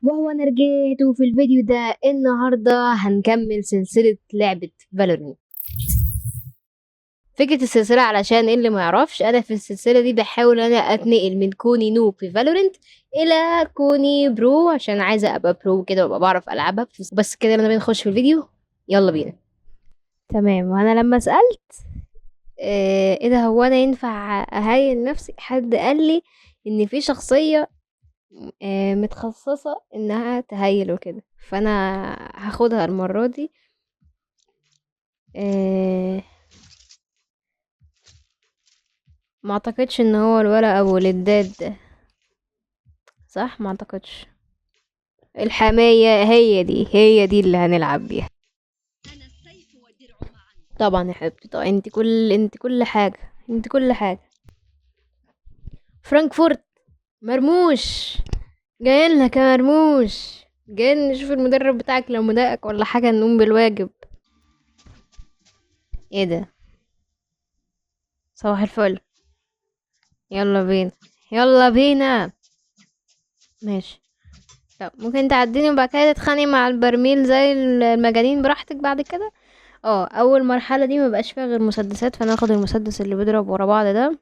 وهو انا رجعت وفي الفيديو ده النهارده هنكمل سلسلة لعبة فالورنت. فكرة السلسلة علشان اللي ما يعرفش انا في السلسلة دي بحاول انا اتنقل من كوني نوب في فالورنت الى كوني برو عشان عايزة ابقى برو كده وابقى بعرف العبها. بس كده لما بنخش في الفيديو يلا بينا. تمام، وانا لما سألت ايه ده، هو انا ينفع اهين نفسي؟ حد قال لي ان في شخصية متخصصة انها تهيل وكده، فانا هاخدها المرة دي. آه، ما اعتقدش ان هو الولا ابو للداد ده، صح؟ ما اعتقدش. الحامية هي دي اللي هنلعب بيها. طبعا يا حبيبتي، طبعا انت كل حاجة، انت كل حاجة. فرانكفورت مرموش، جايين لك يا مرموش، جايين نشوف المدرب بتاعك لو مضايقك ولا حاجة نقوم بالواجب. ايه ده؟ صباح الفل، يلا بينا، يلا بينا. ماشي. طب ممكن تعديني وبعد كده تتخانقي مع البرميل زي المجانين براحتك بعد كده. اول مرحله دي مبقاش فيها غير مسدسات، فانا هاخد المسدس اللي بيضرب ورا بعض ده.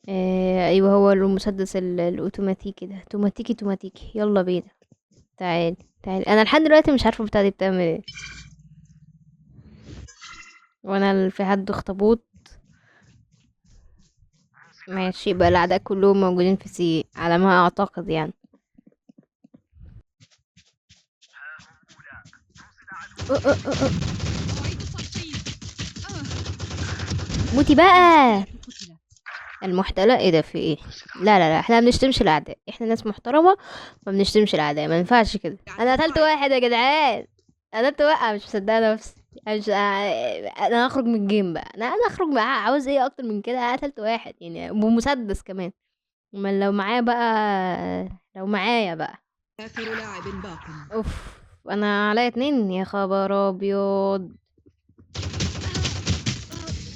ايوه، هو المسدس الاوتوماتيكي ده، اوتوماتيكي. يلا بينا. تعال تعال، انا لحد دلوقتي مش عارفه بتاعتي بتعمل ايه، وانا في حد اخطبوط. ماشي، يبقى الاعداء كلهم موجودين في سي على ما اعتقد يعني. أه أه أه أه. موتي بقى المحتلة. ايه ده؟ في ايه؟ لا احنا ما بنشتمش الاعداء، احنا ناس محترمة، ما بنشتمش الاعداء، ما ينفعش كده. انا قتلت واحد يا جدعان، قتلت واحد، مش مصدقه نفسي. أنا مش انا هخرج من الجيم بقى، انا هخرج معاه، عاوز ايه اكتر من كده؟ أنا قتلت واحد يعني بمسدس كمان. امال لو معايا بقى، لو معايا بقى. آخر لاعب باق. اوف، انا عليا اتنين، يا خبر ابيض.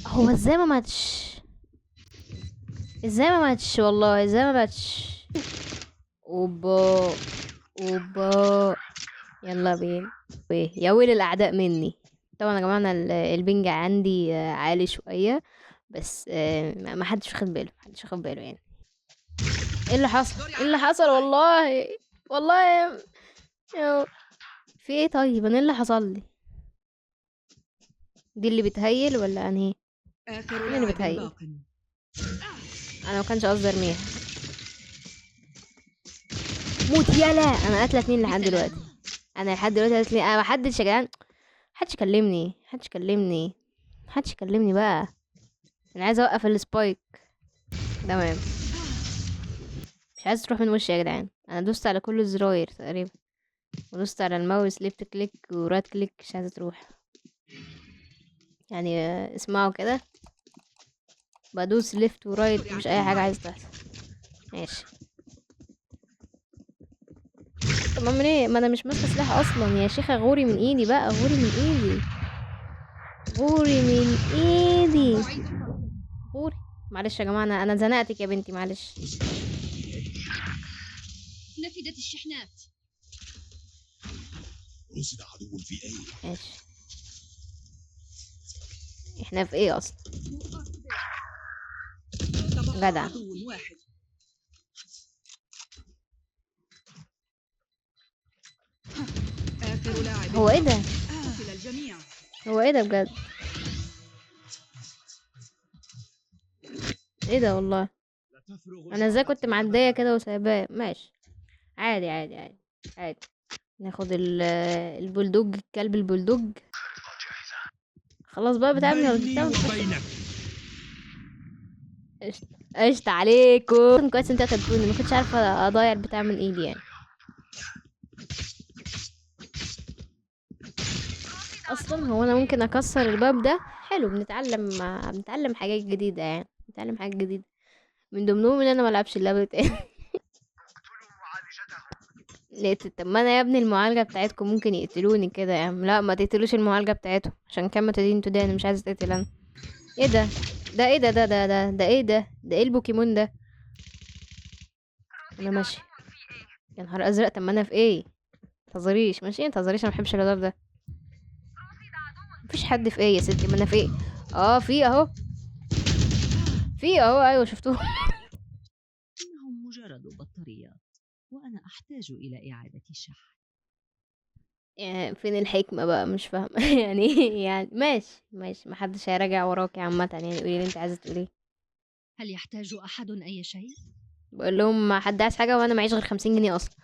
هو ازاي ما ماتش؟ ازاي ما ماتش؟ والله ازاي ما ماتش؟ اوبا اوبا. يلا بينا. يا ويل الاعداء مني. طبعا يا جماعه انا البنج عندي عالي شويه، بس ما حدش واخد باله، محدش واخد باله يعني. ايه اللي حصل؟ ايه اللي حصل؟ والله والله يا- في ايه؟ طيب انا ايه اللي حصل لي؟ دي اللي بتهيل ولا انهي؟ آخر مين اللي لاعب بتهيل؟ باق. انا ما كانش قصدي ارميها. موت يالا، انا قاتله اتنين لحد دلوقتي. انا لحد دلوقتي قالت لي انا، ما حدش يا جدعان، محدش كلمني، محدش كلمني، محدش كلمني بقى. انا عايزه اوقف السبايك. تمام. مش عايز تروح من وشي يا جدعان، انا دوست على كل الزراير تقريبا، ودوست على الماوس ليفت كليك ورايت كليك، مش عايزه تروح يعني. اسمعوا كده، بدوس ليفت ورايت، مش اي حاجه عايزه تحصل. ماشي. طب ما من ايه؟ ما انا مش ماسكه سلاح اصلا يا شيخه، غوري من ايدي بقى، غوري من ايدي، غوري من ايدي، غوري. معلش يا جماعه، انا زنقتك يا بنتي، معلش. نفدت الشحنات. رصد عدو في A. ماشي. احنا في ايه اصلا؟ تبقى جدع. عدو واحد. آخر لاعب هو ايه ده؟ قتل الجميع. هو ايه ده بجد؟ ايه ده والله؟ انا ازاي كنت معديه كده وسايباه؟ ماشي، عادي عادي عادي عادي. ناخد البلدوج، الكلب البلدوج. خلاص بقى، بتعمل ولا بيني بتعمل؟ وبينك. قشطة، قشطة عليكم. كويس انت قتلتوني، ما كنتش عارفه اضيع البتاع من ايدي يعني. اصلا هو انا ممكن اكسر الباب ده؟ حلو، بنتعلم حاجات جديده يعني، بنتعلم حاجات جديده، من ضمنهم ان انا ملعبش اللعبه تاني. لقيت. طب ما انا يا ابني المعالجه بتاعتكم ممكن يقتلوني كده يا عم. لا، ما تقتلوش المعالجه بتاعتهم، عشان كان تدين تدان، انا مش عايزه اتقتل انا. ايه ده؟ ده ايه ده ايه ده؟ ده ايه البوكيمون ده؟ انا ماشي. يا نهار ازرق، طب ما انا في ايه؟ متهزريش ماشي، متهزريش، انا مبحبش الهزار ده. مفيش حد في ايه يا ستي، ما انا في ايه. اه في اهو، في اهو، ايوه شفتوه. إنهم مجرد بطاريات، وأنا أحتاج إلى إعادة شحن. يعني فين الحكمة بقى، مش فاهمة. يعني ماشي ماشي، محدش هيراجع وراكي عامة، يعني قولي اللي انت عايزة تقوليه. هل يحتاج أحد أي شيء؟ بقول لهم ما حد عايز حاجة وانا معيش غير 50 جنيه اصلا.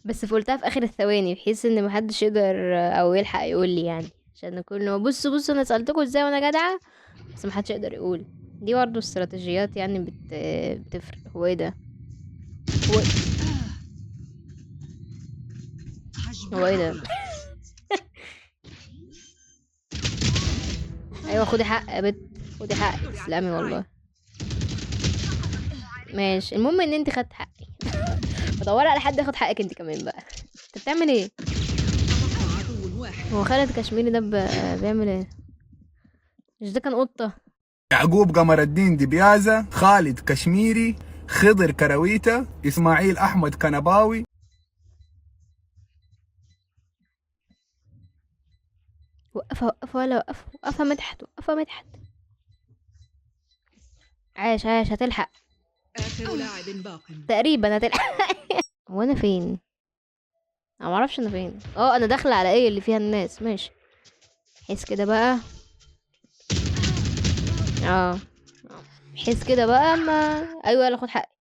بس قلتها في اخر الثواني بحيث ان محدش يقدر او يلحق يقول لي، يعني عشان نقول له بصوا بصوا انا سألتكم ازاي وانا جدعة، بس محدش يقدر يقول. دي برضه استراتيجيات يعني بتفرق. هو ايه ده؟ هو حجب هو ايه ده؟ الرؤية. ايوه خدي حق يا بت، خدي حق، تسلمي والله. ماشي، المهم ان انت خدت حقي. بدور على حد ياخد حقك انت كمان بقى. انت بتعمل ايه؟ تبقى عدو واحد. هو خالد كشميري ده بيعمل ايه؟ مش ده كان قطة؟ يعقوب قمر الدين دبيازة، خالد كشميري، خضر كرويتة، إسماعيل أحمد كنباوي. وقفها وقفها ولا وقفها، وقفها مدحت، وقفها مدحت. عاش عاش، هتلحق آخر لاعب باق. تقريبا، هتلحق. هو انا فين؟ انا معرفش انا فين. اه انا داخله على ايه اللي فيها الناس، ماشي. حس كده بقى. اه حس كده بقى، ما ايوه يلا خد حقي.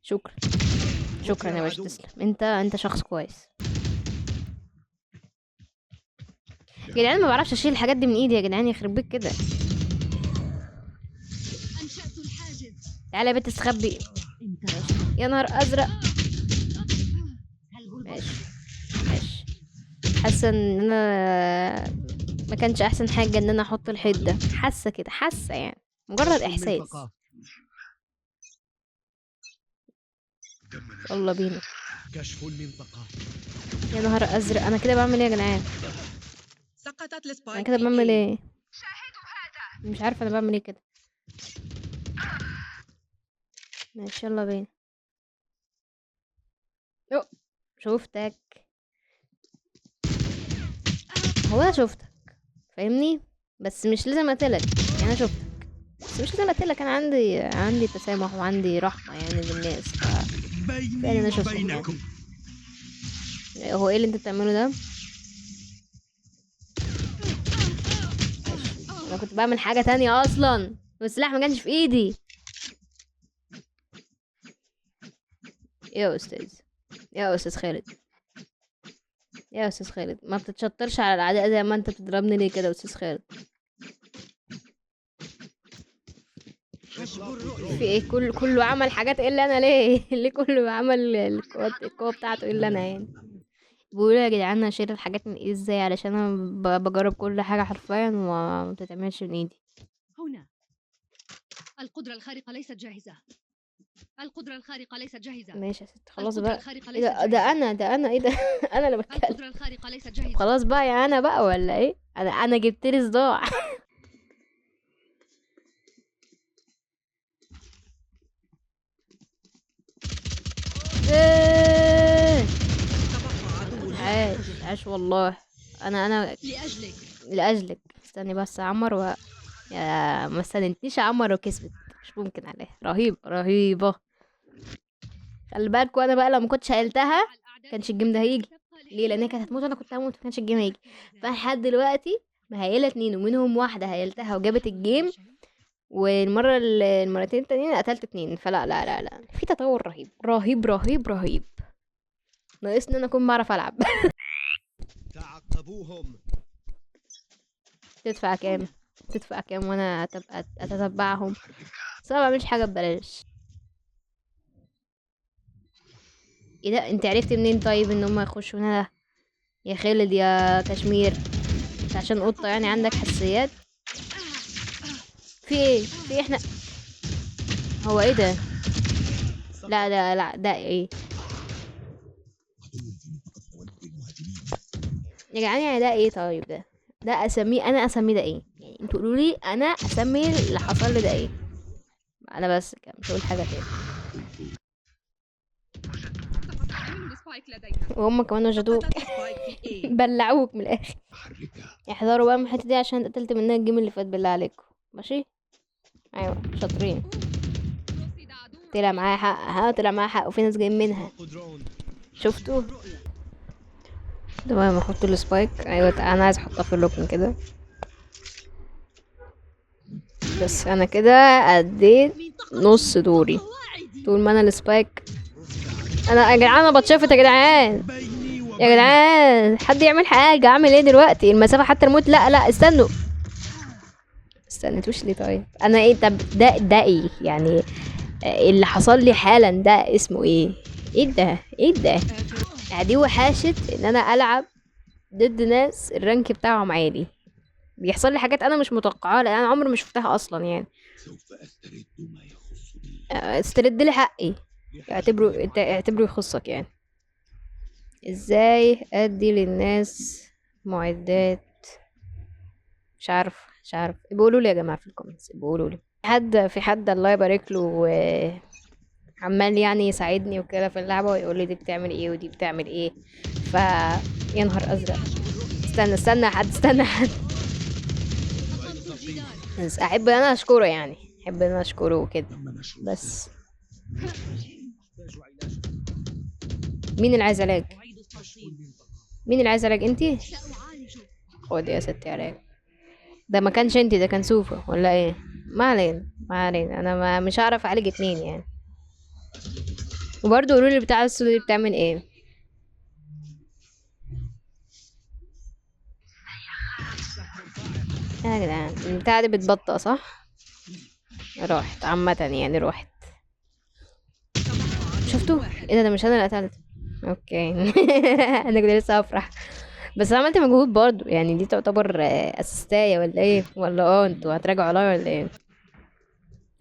شكرا، شكرا يا باشا، تسلم. انت شخص كويس. يا جدعان ما بعرفش اشيل الحاجات دي من ايدي يا جدعان، يخرب بيك كده. أنشأت الحاجز. تعالى يا بنت استخبي. انتهى. يا نهار ازرق. هل ماشي ماشي. حاسه ان انا ما كانش احسن حاجه ان انا احط الحيط ده، حاسه كده، حاسه يعني مجرد احساس. يلا بينا. كشف المنطقة. يا نهار ازرق، انا كده بعمل ايه يا جدعان؟ سقطت انا السبايك كده في بعمل إيه. ايه؟ مش عارفه انا بعمل ايه كده. ماشي يلا بينا. يو، شفتك. هو انا شفتك فاهمني، بس مش لازم اقتلك. يعني انا شفتك بس مش لازم اقتلك. انا عندي تسامح وعندي رحمه يعني للناس. فعلا بيني انا شفتك يعني. وبينكم. هو ايه اللي انت بتعمله ده؟ انا كنت بعمل حاجه تانية اصلا، والسلاح ما كانش في ايدي. يا استاذ، يا استاذ خالد، يا استاذ خالد، ما بتتشطرش على الاعداء زي ما انت بتضربني ليه كده يا استاذ خالد؟ حجب الرؤية. في ايه؟ كله عمل حاجات الا انا ليه؟ ليه كله عمل القوه بتاعته الا انا يعني؟ بيقولوا يا جدعان اشيل الحاجات من ايدي ازاي، علشان انا بجرب كل حاجه حرفيا وما بتتعملش من ايدي. هنا. القدرة الخارقة ليست جاهزة. القدرة الخارقة ليست جاهزة. ماشي يا ست، خلاص القدرة بقى. الخارقة ايه ليست ده جاهزة. انا ايه ده؟ انا اللي بتكلم. القدرة الخارقة ليست طب جاهزة. خلاص بقى يا انا بقى ولا ايه؟ انا جبت لي صداع. إيه. تبقى عدو واحد. عاش عاش والله. انا لأجلك. لاجلك. استني بس اعمر يا ما استنتنيش اعمر وكسبت. مش ممكن عليها، رهيب رهيبه. خلي بالك، وانا بقى لو ما كنتش قلتها كانش الجيم ده هيجي. ليه؟ لان هي كانت هتموت وانا كنت هموت، ما كانش الجيم هيجي. فلحد دلوقتي مهيله 2 ومنهم واحده هيلتها وجابت الجيم، المرتين التانيين قتلت 2. فلا لا لا لا، في تطور رهيب رهيب رهيب رهيب. ناقصني انا اكون بعرف العب. تعقبوهم. تدفع كام؟ تدفع كام وانا اتتبعهم؟ بس انا ما بعملش حاجه ببلاش. ايه ده؟ انت عرفتي منين طيب ان هم يخشوا هنا؟ يا خالد يا كشمير، انت عشان قطه يعني عندك حساسيات؟ في ايه؟ في إيه؟ احنا هو ايه ده؟ لا لا لا، ده ايه يا جدعان؟ يعني ده ايه طيب؟ ده اسميه، انا اسميه ده ايه يعني؟ انتوا قولوا لي انا اسمي اللي حصل لي ده ايه. انا بس كده مش هقول حاجه تاني. سبايك لدينا. وهم كمان وجدوك بلعوك من الاخر. أحركها. احذروا بقى من الحته دي عشان قتلت منها الجيم اللي فات بالله عليكم. ماشي، ايوه شاطرين. رصد عدو. طلع معايا حق، ها طلع معايا حق، وفي ناس جايين منها. شفتوا؟ تمام، احط السبايك. ايوه انا عايز احطها في الركن كده. بس انا كده اديت نص دوري. طول ما انا السبايك، انا يا جدعان انا بتشفت يا جدعان. يا جدعان حد يعمل حاجه، اعمل ايه دلوقتي؟ المسافه حتى الموت. لا لا استنوا، استنيتوش ليه؟ طيب انا ايه؟ طب ده ايه يعني؟ اللي حصل لي حالا ده اسمه ايه؟ ايه ده؟ ايه ده؟ دي وحاشة ان انا العب ضد ناس الرانك بتاعهم عالي. بيحصل لي حاجات انا مش متوقعاها، لان انا عمري ما شفتها اصلا يعني. سوف أسترد ما يخصني. استرد لي حقي. اعتبره يخصك يعني. ازاي ادي للناس معدات؟ مش عارف. بيقولوا لي يا جماعه في الكومنتس، بيقولوا لي في حد الله يبارك له عمال يعني يساعدني وكده في اللعبه، ويقول لي دي بتعمل ايه ودي بتعمل ايه. ف يا نهار ازرق. استنى يا حد، استنى يا حد. أقمت الجدار. بس احب ان انا اشكره يعني، احب ان انا اشكره وكده. تم نشر بس مين اللي عايز علاج؟ مين اللي عايز علاج؟ انتي؟ سأعالجه. خد يا ستي علاج. ده ما كانش انتي، ده كان سوفا ولا ايه؟ ما علينا انا مش هعرف اعالج اتنين يعني. وبرضه قولوا لي بتاع السودا دي بتعمل ايه. يا جدعان البتاعة دي بتبطأ صح؟ راحت عامة يعني، راحت. شفتوا؟ ايه ده مش انا اللي قتلت. اوكي انا كنت لسه هفرح، بس عملت مجهود برضو يعني. دي تعتبر اسيستاية ولا ايه؟ ولا انتوا هتراجعوا عليا ولا ايه؟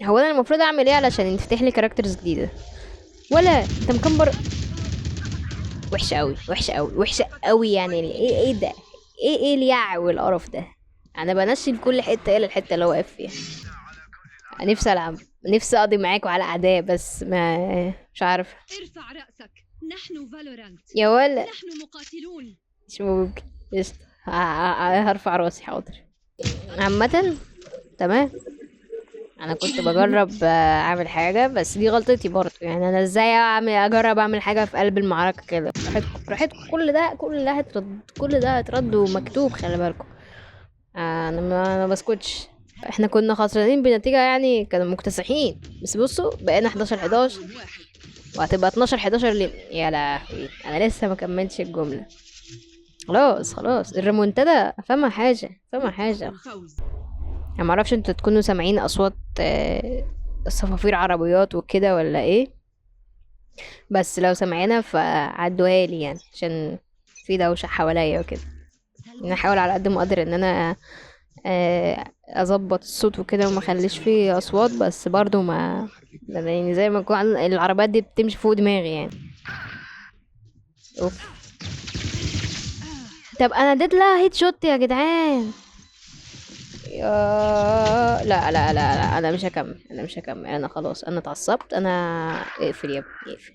هو انا المفروض اعمل ايه علشان ينفتح لي كاركترز جديدة؟ ولا انت مكبر؟ وحشة قوي وحشة قوي وحشة قوي يعني. ايه ده؟ ايه اليع والقرف ده؟ انا بنشل كل حتة الا الحتة اللي هو واقف فيها. نفسي العب، نفسي اقضي معاكوا على اعداء، بس ما مش عارف. ارفع رأسك، نحن فالورانت. يا ولا نحن مقاتلون. مش ممكن. قشطة، هرفع راسي حاضر. عامة تمام. انا كنت بجرب اعمل حاجة، بس دي غلطتي برضه يعني. انا ازاي اجرب اعمل حاجة في قلب المعركة كده؟ راحتكم كل ده هيترد، كل ده هيترد ومكتوب، خلي بالكم. انا ما بسكتش. احنا كنا خسرانين بنتيجة يعني، كانوا مكتسحين، بس بصوا بقينا 11 وهتبقى 12 يا لهوي انا لسه ما كملتش الجملة. خلاص الريمونتادا فما حاجة. انا معرفش انتوا تكونوا سامعين اصوات صفافير عربيات وكده ولا ايه، بس لو سمعنا فعدوها لي يعني، عشان في دوشة حواليا وكده. انا احاول على قد ما اقدر ان انا اظبط الصوت وكده وما اخليش فيه اصوات، بس برضو ما يعني زي ما يكون العربيات دي بتمشي فوق دماغي يعني. اوف. طب انا اديت لها هيت شوت يا جدعان. لا انا مش هكمل انا خلاص، انا اتعصبت. انا اقفل يا ابني اقفل.